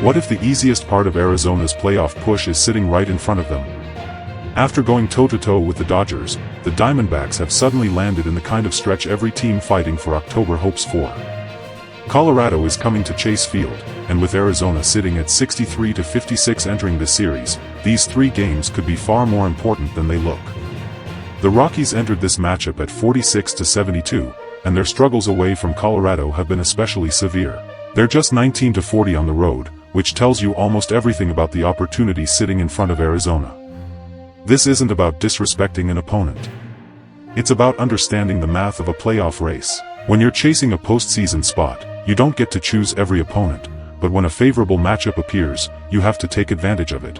What if the easiest part of Arizona's playoff push is sitting right in front of them? After going toe-to-toe with the Dodgers, the Diamondbacks have suddenly landed in the kind of stretch every team fighting for October hopes for. Colorado is coming to Chase Field, and with Arizona sitting at 63-56 entering this series, these three games could be far more important than they look. The Rockies entered this matchup at 46-72, and their struggles away from Colorado have been especially severe. They're just 19-40 on the road, which tells you almost everything about the opportunity sitting in front of Arizona. This isn't about disrespecting an opponent. It's about understanding the math of a playoff race. When you're chasing a postseason spot, you don't get to choose every opponent, but when a favorable matchup appears, you have to take advantage of it.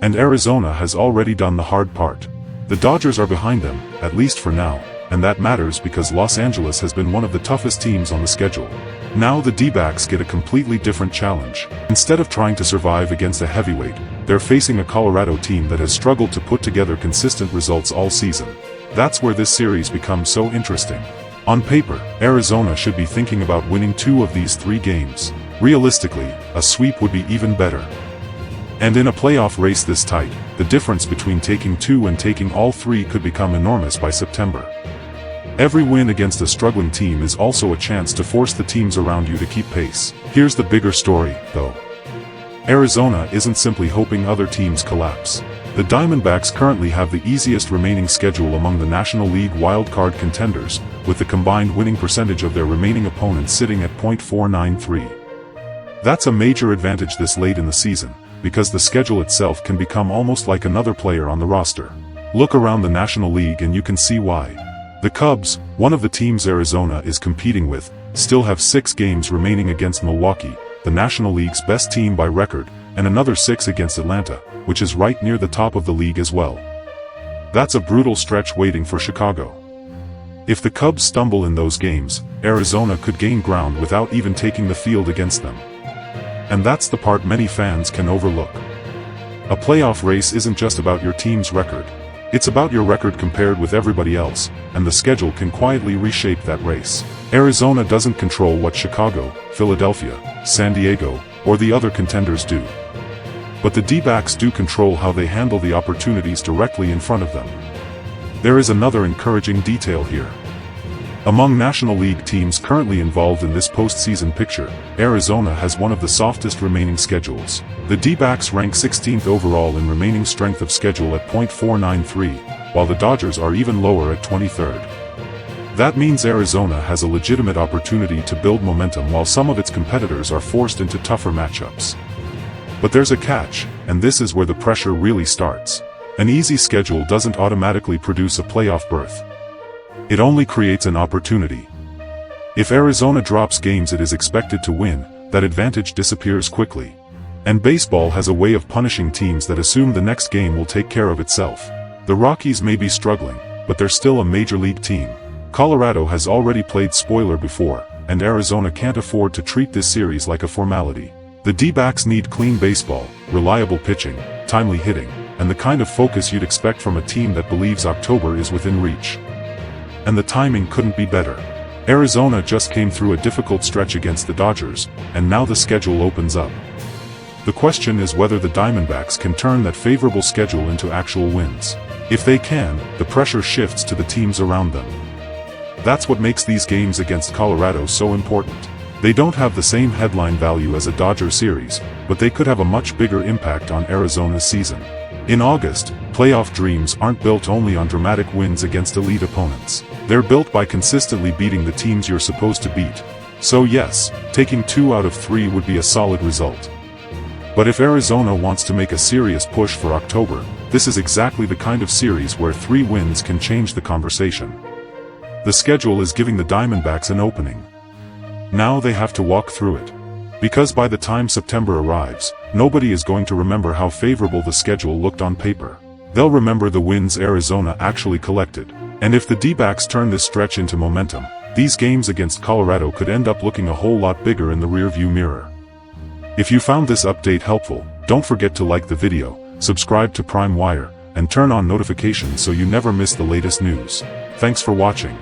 And Arizona has already done the hard part. The Dodgers are behind them, at least for now, and that matters because Los Angeles has been one of the toughest teams on the schedule. Now the D-backs get a completely different challenge. Instead of trying to survive against a heavyweight, they're facing a Colorado team that has struggled to put together consistent results all season. That's where this series becomes so interesting. On paper, Arizona should be thinking about winning 2 of these 3 games. Realistically, a sweep would be even better. And in a playoff race this tight, the difference between taking 2 and taking all 3 could become enormous by September. Every win against a struggling team is also a chance to force the teams around you to keep pace. Here's the bigger story, though. Arizona isn't simply hoping other teams collapse. The Diamondbacks currently have the easiest remaining schedule among the National League wildcard contenders, with the combined winning percentage of their remaining opponents sitting at .493. That's a major advantage this late in the season, because the schedule itself can become almost like another player on the roster. Look around the National League and you can see why. The Cubs, one of the teams Arizona is competing with, still have 6 games remaining against Milwaukee, the National League's best team by record, and another 6 against Atlanta, which is right near the top of the league as well. That's a brutal stretch waiting for Chicago. If the Cubs stumble in those games, Arizona could gain ground without even taking the field against them. And that's the part many fans can overlook. A playoff race isn't just about your team's record. It's about your record compared with everybody else, and the schedule can quietly reshape that race. Arizona doesn't control what Chicago, Philadelphia, San Diego, or the other contenders do. But the D-backs do control how they handle the opportunities directly in front of them. There is another encouraging detail here. Among National League teams currently involved in this postseason picture, Arizona has one of the softest remaining schedules. The D-backs rank 16th overall in remaining strength of schedule at .493, while the Dodgers are even lower at 23rd. That means Arizona has a legitimate opportunity to build momentum while some of its competitors are forced into tougher matchups. But there's a catch, and this is where the pressure really starts. An easy schedule doesn't automatically produce a playoff berth. It only creates an opportunity. If Arizona drops games it is expected to win, that advantage disappears quickly. And baseball has a way of punishing teams that assume the next game will take care of itself. The Rockies may be struggling, but they're still a major league team. Colorado has already played spoiler before, and Arizona can't afford to treat this series like a formality. The D-backs need clean baseball, reliable pitching, timely hitting, and the kind of focus you'd expect from a team that believes October is within reach. And the timing couldn't be better. Arizona just came through a difficult stretch against the Dodgers, and now the schedule opens up. The question is whether the Diamondbacks can turn that favorable schedule into actual wins. If they can, the pressure shifts to the teams around them. That's what makes these games against Colorado so important. They don't have the same headline value as a Dodger series, but they could have a much bigger impact on Arizona's season. In August, playoff dreams aren't built only on dramatic wins against elite opponents. They're built by consistently beating the teams you're supposed to beat. So yes, taking 2 out of 3 would be a solid result. But if Arizona wants to make a serious push for October, this is exactly the kind of series where 3 wins can change the conversation. The schedule is giving the Diamondbacks an opening. Now they have to walk through it. Because by the time September arrives, nobody is going to remember how favorable the schedule looked on paper. They'll remember the wins Arizona actually collected. And if the D-backs turn this stretch into momentum, these games against Colorado could end up looking a whole lot bigger in the rearview mirror. If you found this update helpful, don't forget to like the video, subscribe to Prime Wire, and turn on notifications so you never miss the latest news. Thanks for watching.